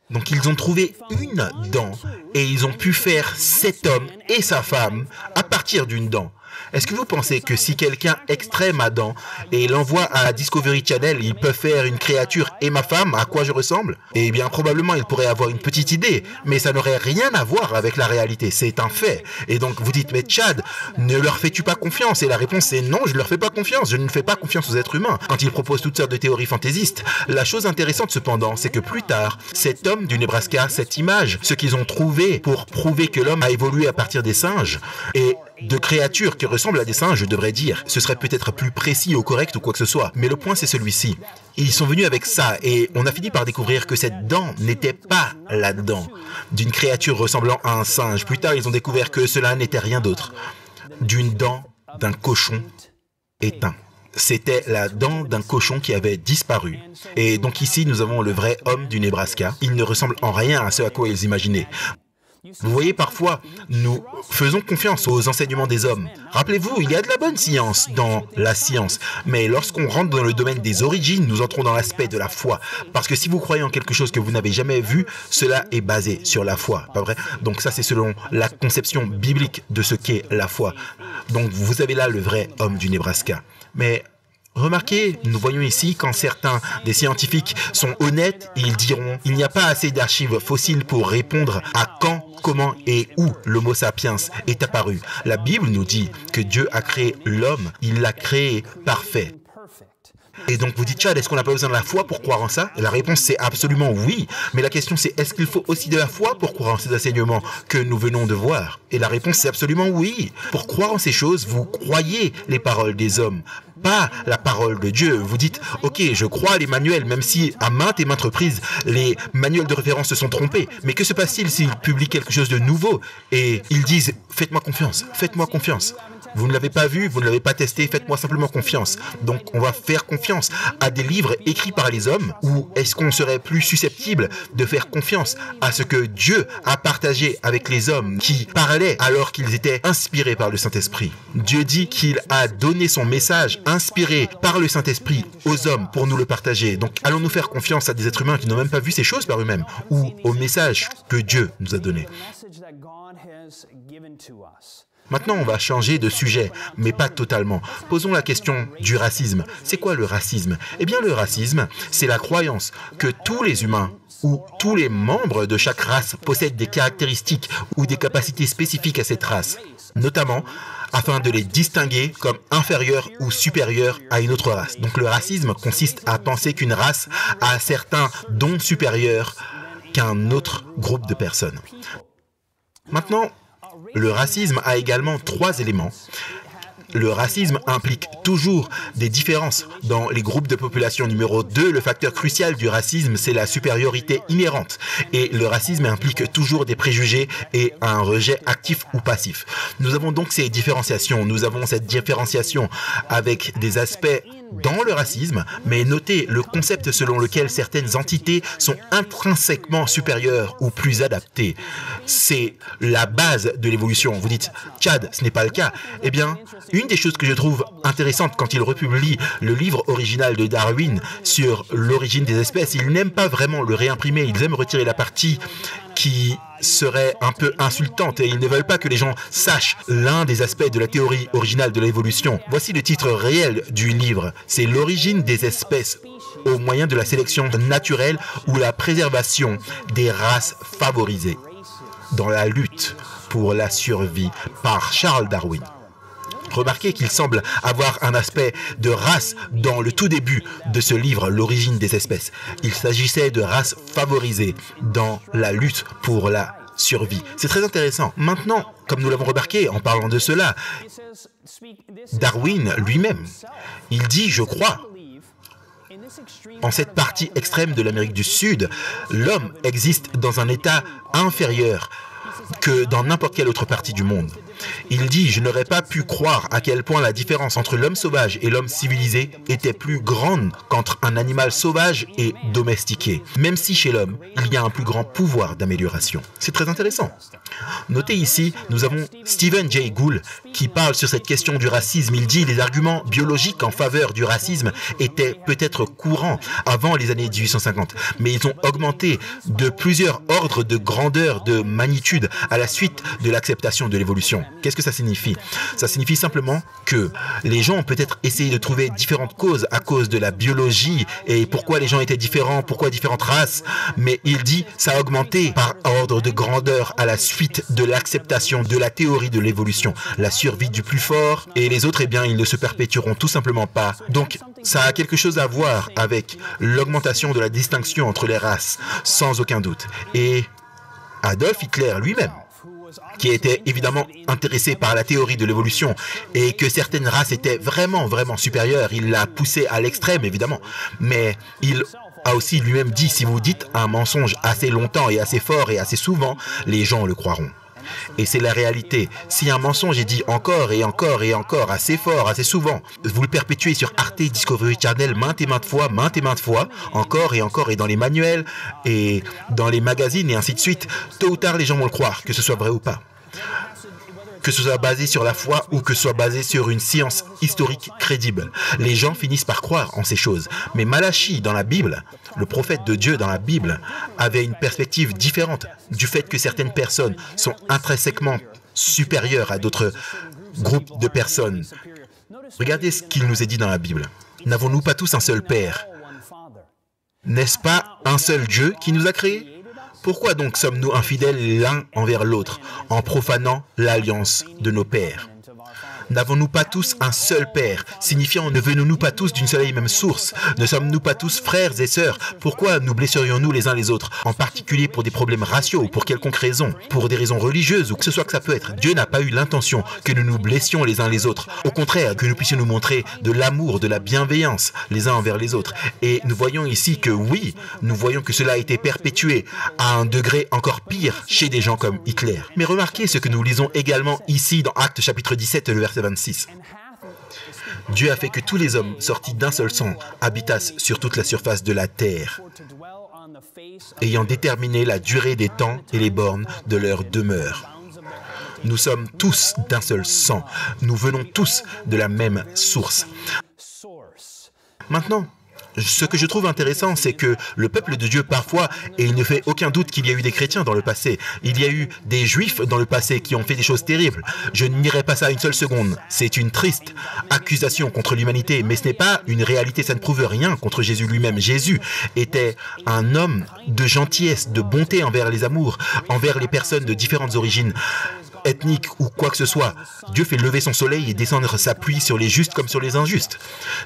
Donc ils ont trouvé une dent et ils ont pu faire cet homme et sa femme à partir d'une dent. Est-ce que vous pensez que si quelqu'un extrait ma dent et l'envoie à Discovery Channel, il peut faire une créature et ma femme, à quoi je ressemble? Eh bien, probablement, il pourrait avoir une petite idée, mais ça n'aurait rien à voir avec la réalité, c'est un fait. Et donc, vous dites, mais Chad, ne leur fais-tu pas confiance? Et la réponse est non, je ne leur fais pas confiance, je ne fais pas confiance aux êtres humains. Quand ils proposent toutes sortes de théories fantaisistes, la chose intéressante cependant, c'est que plus tard, cet homme du Nebraska, cette image, ce qu'ils ont trouvé pour prouver que l'homme a évolué à partir des singes, et de créatures qui ressemblent à des singes, je devrais dire. Ce serait peut-être plus précis ou correct ou quoi que ce soit. Mais le point, c'est celui-ci. Ils sont venus avec ça et on a fini par découvrir que cette dent n'était pas la dent d'une créature ressemblant à un singe. Plus tard, ils ont découvert que cela n'était rien d'autre d'une dent d'un cochon éteint. C'était la dent d'un cochon qui avait disparu. Et donc ici, nous avons le vrai homme du Nebraska. Il ne ressemble en rien à ce à quoi ils imaginaient. Vous voyez, parfois, nous faisons confiance aux enseignements des hommes. Rappelez-vous, il y a de la bonne science dans la science. Mais lorsqu'on rentre dans le domaine des origines, nous entrons dans l'aspect de la foi. Parce que si vous croyez en quelque chose que vous n'avez jamais vu, cela est basé sur la foi, pas vrai? Donc ça, c'est selon la conception biblique de ce qu'est la foi. Donc vous avez là le vrai homme du Nebraska. Mais remarquez, nous voyons ici quand certains des scientifiques sont honnêtes, ils diront « Il n'y a pas assez d'archives fossiles pour répondre à quand, comment et où l'Homo sapiens est apparu. » La Bible nous dit que Dieu a créé l'homme, il l'a créé parfait. Et donc vous dites, Chad, est-ce qu'on n'a pas besoin de la foi pour croire en ça? Et la réponse c'est absolument oui. Mais la question c'est, est-ce qu'il faut aussi de la foi pour croire en ces enseignements que nous venons de voir? Et la réponse c'est absolument oui. Pour croire en ces choses, vous croyez les paroles des hommes, pas la parole de Dieu. Vous dites, ok, je crois à les manuels, même si à maintes et maintes reprises, les manuels de référence se sont trompés. Mais que se passe-t-il s'ils publient quelque chose de nouveau et ils disent, faites-moi confiance, faites-moi confiance? Vous ne l'avez pas vu, vous ne l'avez pas testé, faites-moi simplement confiance. Donc on va faire confiance à des livres écrits par les hommes, ou est-ce qu'on serait plus susceptible de faire confiance à ce que Dieu a partagé avec les hommes qui parlaient alors qu'ils étaient inspirés par le Saint-Esprit? Dieu dit qu'il a donné son message inspiré par le Saint-Esprit aux hommes pour nous le partager. Donc allons-nous faire confiance à des êtres humains qui n'ont même pas vu ces choses par eux-mêmes, ou au message que Dieu nous a donné? Maintenant, on va changer de sujet, mais pas totalement. Posons la question du racisme. C'est quoi le racisme? Eh bien, le racisme, c'est la croyance que tous les humains ou tous les membres de chaque race possèdent des caractéristiques ou des capacités spécifiques à cette race, notamment afin de les distinguer comme inférieurs ou supérieurs à une autre race. Donc le racisme consiste à penser qu'une race a certains dons supérieurs qu'un autre groupe de personnes. Maintenant, le racisme a également 3 éléments le racisme implique toujours des différences dans les groupes de population. Numéro 2, le facteur crucial du racisme, c'est la supériorité inhérente. Et le racisme implique toujours des préjugés et un rejet actif ou passif. Nous avons donc ces différenciations. Nous avons cette différenciation avec des aspects dans le racisme, mais notez le concept selon lequel certaines entités sont intrinsèquement supérieures ou plus adaptées. C'est la base de l'évolution. Vous dites, Chad, ce n'est pas le cas. Eh bien, une des choses que je trouve intéressante quand il republie le livre original de Darwin sur l'origine des espèces, il n'aime pas vraiment le réimprimer, ils aiment retirer la partie qui serait un peu insultante et ils ne veulent pas que les gens sachent l'un des aspects de la théorie originale de l'évolution. Voici le titre réel du livre. C'est l'origine des espèces au moyen de la sélection naturelle ou la préservation des races favorisées dans la lutte pour la survie par Charles Darwin. Remarquez qu'il semble avoir un aspect de race dans le tout début de ce livre, l'origine des espèces. Il s'agissait de races favorisées dans la lutte pour la survie. C'est très intéressant. Maintenant, comme nous l'avons remarqué en parlant de cela, Darwin lui-même, il dit, je crois, en cette partie extrême de l'Amérique du Sud, l'homme existe dans un état inférieur que dans n'importe quelle autre partie du monde. Il dit, je n'aurais pas pu croire à quel point la différence entre l'homme sauvage et l'homme civilisé était plus grande qu'entre un animal sauvage et domestiqué, même si chez l'homme, il y a un plus grand pouvoir d'amélioration. C'est très intéressant. Notez ici, nous avons Stephen Jay Gould qui parle sur cette question du racisme. Il dit, les arguments biologiques en faveur du racisme étaient peut-être courants avant les années 1850, mais ils ont augmenté de plusieurs ordres de grandeur, de magnitude à la suite de l'acceptation de l'évolution. Qu'est-ce que ça signifie? Ça signifie simplement que les gens ont peut-être essayé de trouver différentes causes à cause de la biologie et pourquoi les gens étaient différents, pourquoi différentes races, mais il dit ça a augmenté par ordre de grandeur à la suite de l'acceptation de la théorie de l'évolution, la survie du plus fort et les autres, eh bien, ils ne se perpétueront tout simplement pas. Donc, ça a quelque chose à voir avec l'augmentation de la distinction entre les races, sans aucun doute. Et Adolf Hitler lui-même, qui était évidemment intéressé par la théorie de l'évolution et que certaines races étaient vraiment supérieures. Il l'a poussé à l'extrême, évidemment. Mais il a aussi lui-même dit, si vous dites un mensonge assez longtemps et assez fort et assez souvent, les gens le croiront. Et c'est la réalité. Si un mensonge est dit encore et encore et encore, assez fort, assez souvent, vous le perpétuez sur Arte Discovery Channel maintes et maintes fois, encore et encore, et dans les manuels, et dans les magazines, et ainsi de suite, tôt ou tard, les gens vont le croire, que ce soit vrai ou pas. Que ce soit basé sur la foi ou que ce soit basé sur une science historique crédible. Les gens finissent par croire en ces choses. Mais Malachi, dans la Bible, le prophète de Dieu dans la Bible, avait une perspective différente du fait que certaines personnes sont intrinsèquement supérieures à d'autres groupes de personnes. Regardez ce qu'il nous est dit dans la Bible. N'avons-nous pas tous un seul Père? N'est-ce pas un seul Dieu qui nous a créés? Pourquoi donc sommes-nous infidèles l'un envers l'autre, en profanant l'alliance de nos pères? N'avons-nous pas tous un seul Père, signifiant ne venons-nous pas tous d'une seule et même source? Ne sommes-nous pas tous frères et sœurs? Pourquoi nous blesserions-nous les uns les autres, en particulier pour des problèmes raciaux ou pour quelconque raison, pour des raisons religieuses ou que ce soit que ça peut être? Dieu n'a pas eu l'intention que nous nous blessions les uns les autres. Au contraire, que nous puissions nous montrer de l'amour, de la bienveillance les uns envers les autres. Et nous voyons ici que oui, nous voyons que cela a été perpétué à un degré encore pire chez des gens comme Hitler. Mais remarquez ce que nous lisons également ici dans Actes chapitre 17, le verset 26. Dieu a fait que tous les hommes sortis d'un seul sang habitassent sur toute la surface de la terre, ayant déterminé la durée des temps et les bornes de leur demeure. Nous sommes tous d'un seul sang. Nous venons tous de la même source. Maintenant, ce que je trouve intéressant, c'est que le peuple de Dieu, parfois, et il ne fait aucun doute qu'il y a eu des chrétiens dans le passé, il y a eu des juifs dans le passé qui ont fait des choses terribles. Je ne nierai pas ça une seule seconde. C'est une triste accusation contre l'humanité, mais ce n'est pas une réalité, ça ne prouve rien contre Jésus lui-même. Jésus était un homme de gentillesse, de bonté envers les amours, envers les personnes de différentes origines ethnique ou quoi que ce soit. Dieu fait lever son soleil et descendre sa pluie sur les justes comme sur les injustes.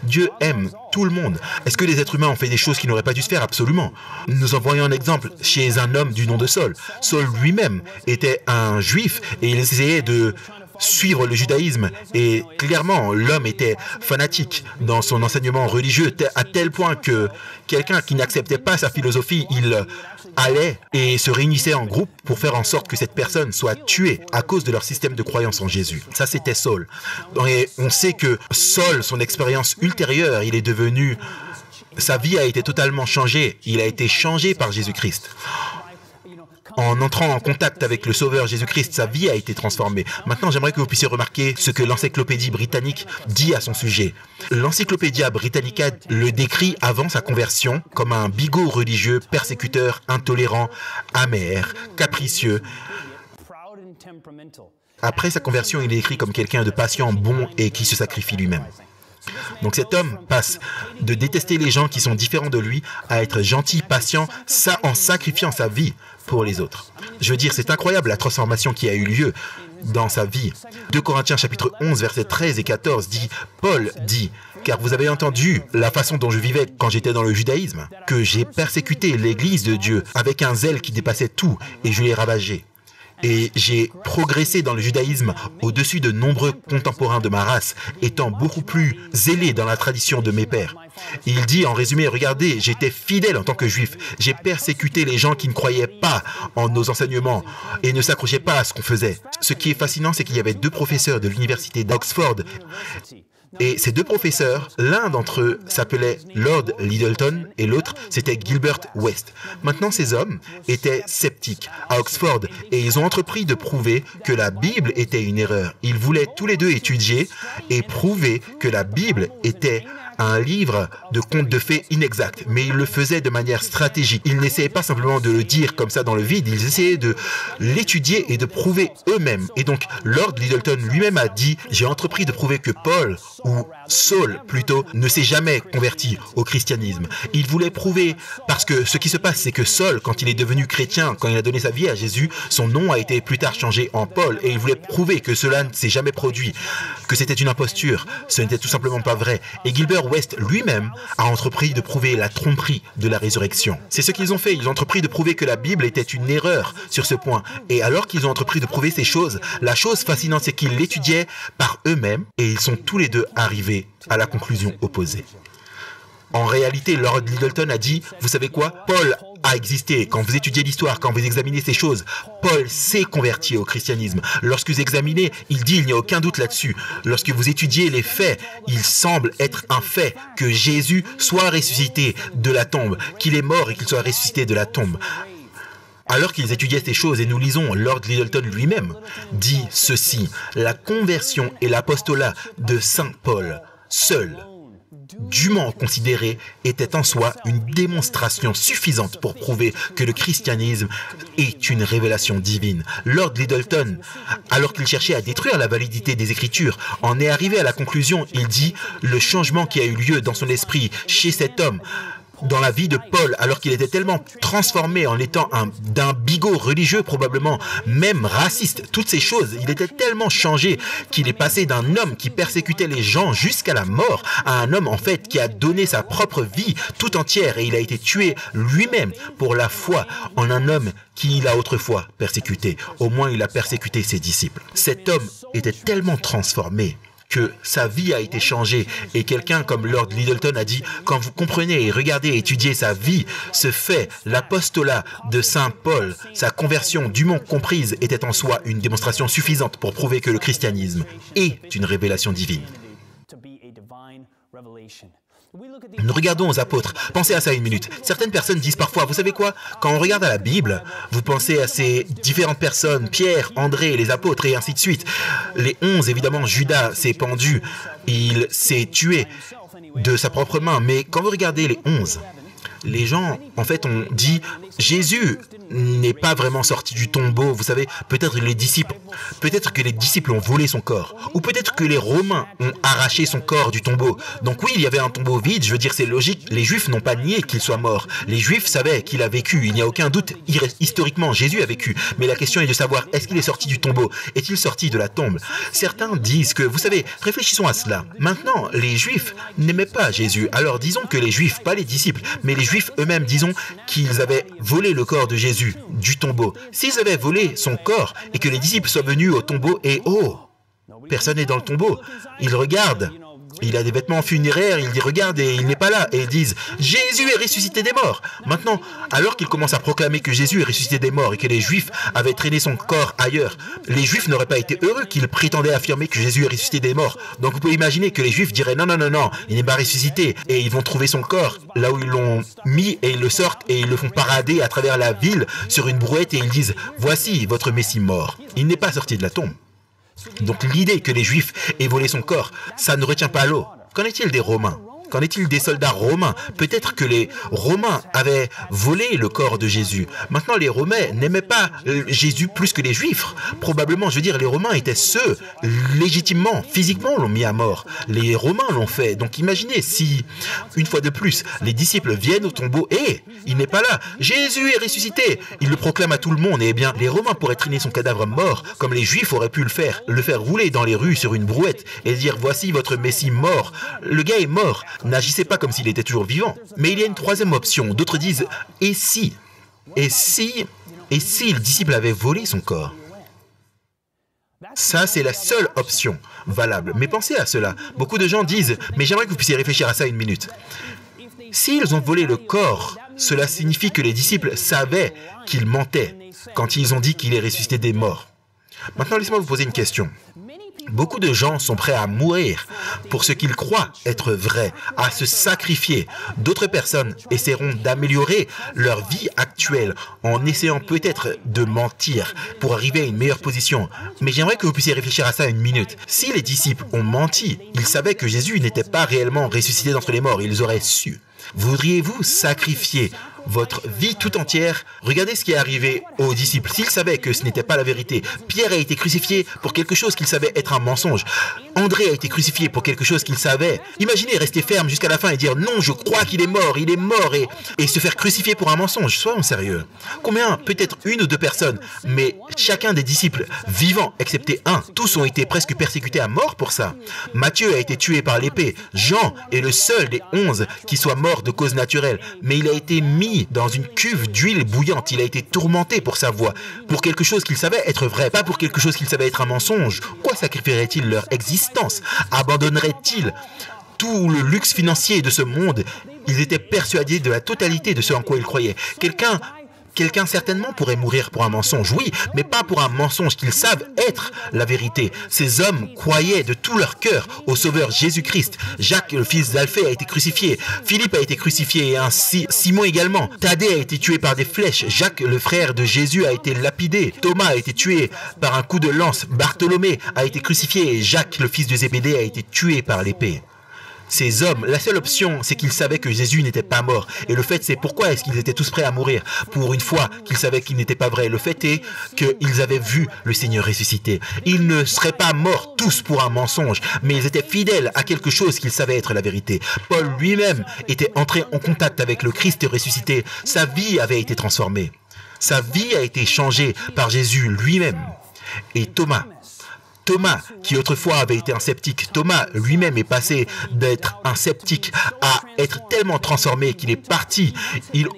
Dieu aime tout le monde. Est-ce que les êtres humains ont fait des choses qu'ils n'auraient pas dû se faire? Absolument. Nous en voyons un exemple chez un homme du nom de Saul. Saul lui-même était un juif et il essayait de suivre le judaïsme. Et clairement, l'homme était fanatique dans son enseignement religieux, à tel point que quelqu'un qui n'acceptait pas sa philosophie, il allait et se réunissait en groupe pour faire en sorte que cette personne soit tuée à cause de leur système de croyance en Jésus. Ça, c'était Saul. Et on sait que Saul, son expérience ultérieure, il est devenu... Sa vie a été totalement changée. Il a été changé par Jésus-Christ. En entrant en contact avec le Sauveur Jésus-Christ, sa vie a été transformée. Maintenant, j'aimerais que vous puissiez remarquer ce que l'Encyclopédie britannique dit à son sujet. L'Encyclopédia Britannica le décrit avant sa conversion comme un bigot religieux, persécuteur, intolérant, amer, capricieux. Après sa conversion, il est écrit comme quelqu'un de patient, bon et qui se sacrifie lui-même. Donc cet homme passe de détester les gens qui sont différents de lui à être gentil, patient, ça en sacrifiant sa vie pour les autres. Je veux dire, c'est incroyable la transformation qui a eu lieu dans sa vie. 2 Corinthiens chapitre 11, versets 13 et 14 dit, Paul dit, « Car vous avez entendu la façon dont je vivais quand j'étais dans le judaïsme, que j'ai persécuté l'Église de Dieu avec un zèle qui dépassait tout et je l'ai ravagé. Et j'ai progressé dans le judaïsme au-dessus de nombreux contemporains de ma race, étant beaucoup plus zélé dans la tradition de mes pères. » Il dit en résumé, regardez, j'étais fidèle en tant que juif. J'ai persécuté les gens qui ne croyaient pas en nos enseignements et ne s'accrochaient pas à ce qu'on faisait. Ce qui est fascinant, c'est qu'il y avait 2 professeurs de l'université d'Oxford. Et ces 2 professeurs, l'un d'entre eux s'appelait Lord Lyttelton et l'autre, c'était Gilbert West. Maintenant, ces hommes étaient sceptiques à Oxford et ils ont entrepris de prouver que la Bible était une erreur. Ils voulaient tous les deux étudier et prouver que la Bible était un livre de contes de fées inexact, mais ils le faisaient de manière stratégique. Ils n'essayaient pas simplement de le dire comme ça dans le vide, ils essayaient de l'étudier et de prouver eux-mêmes. Et donc, Lord Lyttelton lui-même a dit, j'ai entrepris de prouver que Paul, ou Saul plutôt, ne s'est jamais converti au christianisme. Il voulait prouver, parce que ce qui se passe, c'est que Saul, quand il est devenu chrétien, quand il a donné sa vie à Jésus, son nom a été plus tard changé en Paul, et il voulait prouver que cela ne s'est jamais produit, que c'était une imposture, ce n'était tout simplement pas vrai. Et Gilbert West lui-même a entrepris de prouver la tromperie de la résurrection. C'est ce qu'ils ont fait, ils ont entrepris de prouver que la Bible était une erreur sur ce point. Et alors qu'ils ont entrepris de prouver ces choses, la chose fascinante c'est qu'ils l'étudiaient par eux-mêmes et ils sont tous les deux arrivés à la conclusion opposée. En réalité, Lord Lyttelton a dit, vous savez quoi, Paul a existé. Quand vous étudiez l'histoire, quand vous examinez ces choses, Paul s'est converti au christianisme. Lorsque vous examinez, il dit, il n'y a aucun doute là-dessus. Lorsque vous étudiez les faits, il semble être un fait que Jésus soit ressuscité de la tombe, qu'il est mort et qu'il soit ressuscité de la tombe. Alors qu'ils étudiaient ces choses, et nous lisons, Lord Lyttelton lui-même dit ceci, la conversion et l'apostolat de Saint Paul, seul, dûment considéré, était en soi une démonstration suffisante pour prouver que le christianisme est une révélation divine. Lord Lyttelton, alors qu'il cherchait à détruire la validité des Écritures, en est arrivé à la conclusion, il dit, le changement qui a eu lieu dans son esprit chez cet homme, dans la vie de Paul, alors qu'il était tellement transformé en étant d'un bigot religieux, probablement même raciste, toutes ces choses, il était tellement changé qu'il est passé d'un homme qui persécutait les gens jusqu'à la mort à un homme en fait qui a donné sa propre vie tout entière et il a été tué lui-même pour la foi en un homme qu'il a autrefois persécuté. Au moins il a persécuté ses disciples. Cet homme était tellement transformé que sa vie a été changée et quelqu'un comme Lord Lyttelton a dit quand vous comprenez et regardez et étudiez sa vie, ce fait, l'apostolat de Saint Paul, sa conversion dûment comprise était en soi une démonstration suffisante pour prouver que le christianisme est une révélation divine. Nous regardons aux apôtres. Pensez à ça une minute. Certaines personnes disent parfois, vous savez quoi, quand on regarde à la Bible, vous pensez à ces différentes personnes, Pierre, André, les apôtres et ainsi de suite. Les 11, évidemment, Judas s'est pendu, il s'est tué de sa propre main. Mais quand vous regardez les 11, les gens, en fait, ont dit, Jésus n'est pas vraiment sorti du tombeau. Vous savez, peut-être que les disciples ont volé son corps. Ou peut-être que les Romains ont arraché son corps du tombeau. Donc oui, il y avait un tombeau vide, je veux dire, c'est logique. Les Juifs n'ont pas nié qu'il soit mort. Les Juifs savaient qu'il a vécu. Il n'y a aucun doute. Historiquement, Jésus a vécu. Mais la question est de savoir, est-ce qu'il est sorti du tombeau? Est-il sorti de la tombe? Certains disent que, vous savez, réfléchissons à cela. Maintenant, les Juifs n'aimaient pas Jésus. Alors disons que les Juifs, pas les disciples, mais les Juifs eux-mêmes, disons qu'ils avaient volé le corps de Jésus du tombeau. S'ils avaient volé son corps et que les disciples soient venus au tombeau et personne n'est dans le tombeau. Ils regardent. Il a des vêtements funéraires, il dit regarde et il n'est pas là. Et ils disent Jésus est ressuscité des morts. Maintenant, alors qu'ils commencent à proclamer que Jésus est ressuscité des morts et que les Juifs avaient traîné son corps ailleurs, les Juifs n'auraient pas été heureux qu'ils prétendaient affirmer que Jésus est ressuscité des morts. Donc vous pouvez imaginer que les Juifs diraient non, il n'est pas ressuscité. Et ils vont trouver son corps là où ils l'ont mis et ils le sortent et ils le font parader à travers la ville sur une brouette et ils disent voici votre Messie mort. Il n'est pas sorti de la tombe. Donc l'idée que les Juifs aient volé son corps, ça ne retient pas l'eau. Qu'en est-il des Romains? Qu'en est-il des soldats romains? Peut-être que les Romains avaient volé le corps de Jésus. Maintenant, les Romains n'aimaient pas Jésus plus que les Juifs. Probablement, je veux dire, les Romains étaient ceux, légitimement, physiquement, l'ont mis à mort. Les Romains l'ont fait. Donc imaginez si, une fois de plus, les disciples viennent au tombeau et il n'est pas là. Jésus est ressuscité. Ils le proclament à tout le monde. Et bien, les Romains pourraient traîner son cadavre mort, comme les Juifs auraient pu le faire rouler dans les rues sur une brouette et dire voici votre Messie mort. Le gars est mort. N'agissez pas comme s'il était toujours vivant. Mais il y a une troisième option. D'autres disent et si le disciple avait volé son corps? Ça, c'est la seule option valable. Mais pensez à cela. Beaucoup de gens disent mais j'aimerais que vous puissiez réfléchir à ça une minute. S'ils ont volé le corps, cela signifie que les disciples savaient qu'ils mentaient quand ils ont dit qu'il est ressuscité des morts. Maintenant, laissez-moi vous poser une question. Beaucoup de gens sont prêts à mourir pour ce qu'ils croient être vrai, à se sacrifier. D'autres personnes essaieront d'améliorer leur vie actuelle en essayant peut-être de mentir pour arriver à une meilleure position. Mais j'aimerais que vous puissiez réfléchir à ça une minute. Si les disciples ont menti, ils savaient que Jésus n'était pas réellement ressuscité d'entre les morts, ils auraient su. Voudriez-vous sacrifier votre vie tout entière? Regardez ce qui est arrivé aux disciples. S'ils savaient que ce n'était pas la vérité, Pierre a été crucifié pour quelque chose qu'il savait être un mensonge. André a été crucifié pour quelque chose qu'il savait. Imaginez rester ferme jusqu'à la fin et dire non, je crois qu'il est mort et se faire crucifier pour un mensonge. Soyons sérieux. Combien? Peut-être une ou deux personnes, mais chacun des disciples vivants, excepté un, tous ont été presque persécutés à mort pour ça. Matthieu a été tué par l'épée. Jean est le seul des 11 qui soit mort de cause naturelle, mais il a été mis dans une cuve d'huile bouillante. Il a été tourmenté pour sa voix, pour quelque chose qu'il savait être vrai, pas pour quelque chose qu'il savait être un mensonge. Quoi sacrifierait-il leur existence? Abandonnerait-il tout le luxe financier de ce monde? Ils étaient persuadés de la totalité de ce en quoi ils croyaient. Quelqu'un certainement pourrait mourir pour un mensonge, oui, mais pas pour un mensonge qu'ils savent être la vérité. Ces hommes croyaient de tout leur cœur au Sauveur Jésus-Christ. Jacques, le fils d'Alphée, a été crucifié. Philippe a été crucifié et ainsi Simon également. Thaddée a été tué par des flèches. Jacques, le frère de Jésus, a été lapidé. Thomas a été tué par un coup de lance. Bartholomée a été crucifié et Jacques, le fils de Zébédée, a été tué par l'épée. Ces hommes, la seule option, c'est qu'ils savaient que Jésus n'était pas mort. Et le fait, c'est pourquoi est-ce qu'ils étaient tous prêts à mourir? Pour une fois qu'ils savaient qu'il n'était pas vrai. Le fait est qu'ils avaient vu le Seigneur ressuscité. Ils ne seraient pas morts tous pour un mensonge, mais ils étaient fidèles à quelque chose qu'ils savaient être la vérité. Paul lui-même était entré en contact avec le Christ ressuscité. Sa vie avait été transformée. Sa vie a été changée par Jésus lui-même. Et Thomas, qui autrefois avait été un sceptique, Thomas lui-même est passé d'être un sceptique à être tellement transformé qu'il est parti.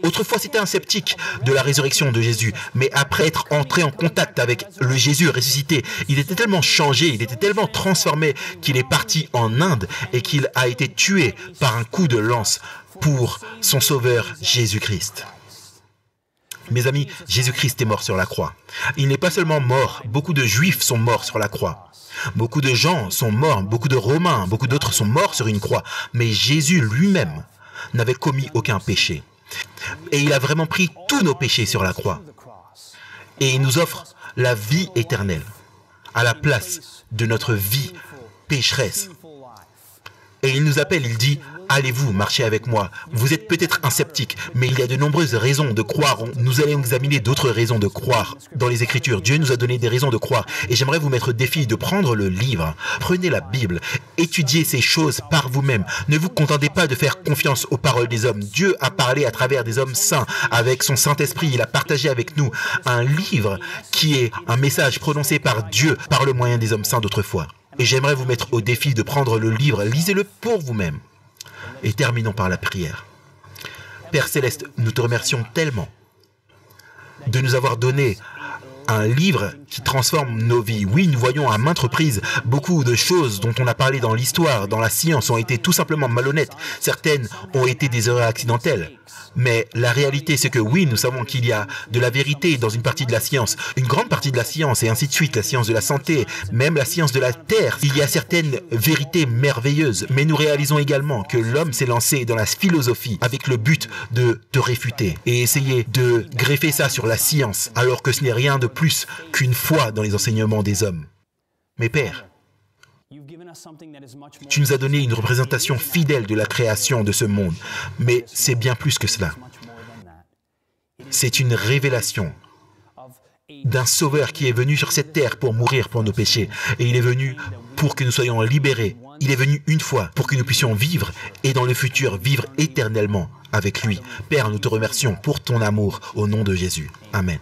Autrefois c'était un sceptique de la résurrection de Jésus, mais après être entré en contact avec le Jésus ressuscité, il était tellement changé, il était tellement transformé qu'il est parti en Inde et qu'il a été tué par un coup de lance pour son Sauveur Jésus-Christ. Mes amis, Jésus-Christ est mort sur la croix. Il n'est pas seulement mort, beaucoup de Juifs sont morts sur la croix. Beaucoup de gens sont morts, beaucoup de Romains, beaucoup d'autres sont morts sur une croix. Mais Jésus lui-même n'avait commis aucun péché. Et il a vraiment pris tous nos péchés sur la croix. Et il nous offre la vie éternelle à la place de notre vie pécheresse. Et il nous appelle, il dit, allez-vous marcher avec moi. Vous êtes peut-être un sceptique, mais il y a de nombreuses raisons de croire. Nous allons examiner d'autres raisons de croire dans les Écritures. Dieu nous a donné des raisons de croire. Et j'aimerais vous mettre au défi de prendre le livre. Prenez la Bible. Étudiez ces choses par vous-même. Ne vous contentez pas de faire confiance aux paroles des hommes. Dieu a parlé à travers des hommes saints. Avec son Saint-Esprit, il a partagé avec nous un livre qui est un message prononcé par Dieu par le moyen des hommes saints d'autrefois. Et j'aimerais vous mettre au défi de prendre le livre. Lisez-le pour vous-même. Et terminons par la prière. Père Céleste, nous te remercions tellement de nous avoir donné un livre qui transforme nos vies. Oui, nous voyons à maintes reprises beaucoup de choses dont on a parlé dans l'histoire, dans la science, ont été tout simplement malhonnêtes. Certaines ont été des erreurs accidentelles. Mais la réalité, c'est que oui, nous savons qu'il y a de la vérité dans une partie de la science, une grande partie de la science, et ainsi de suite, la science de la santé, même la science de la Terre. Il y a certaines vérités merveilleuses, mais nous réalisons également que l'homme s'est lancé dans la philosophie avec le but de te réfuter et essayer de greffer ça sur la science, alors que ce n'est rien de plus qu'une foi dans les enseignements des hommes. Mais Père, tu nous as donné une représentation fidèle de la création de ce monde, mais c'est bien plus que cela. C'est une révélation d'un Sauveur qui est venu sur cette terre pour mourir pour nos péchés. Et il est venu pour que nous soyons libérés. Il est venu une fois pour que nous puissions vivre et dans le futur vivre éternellement avec lui. Père, nous te remercions pour ton amour au nom de Jésus. Amen.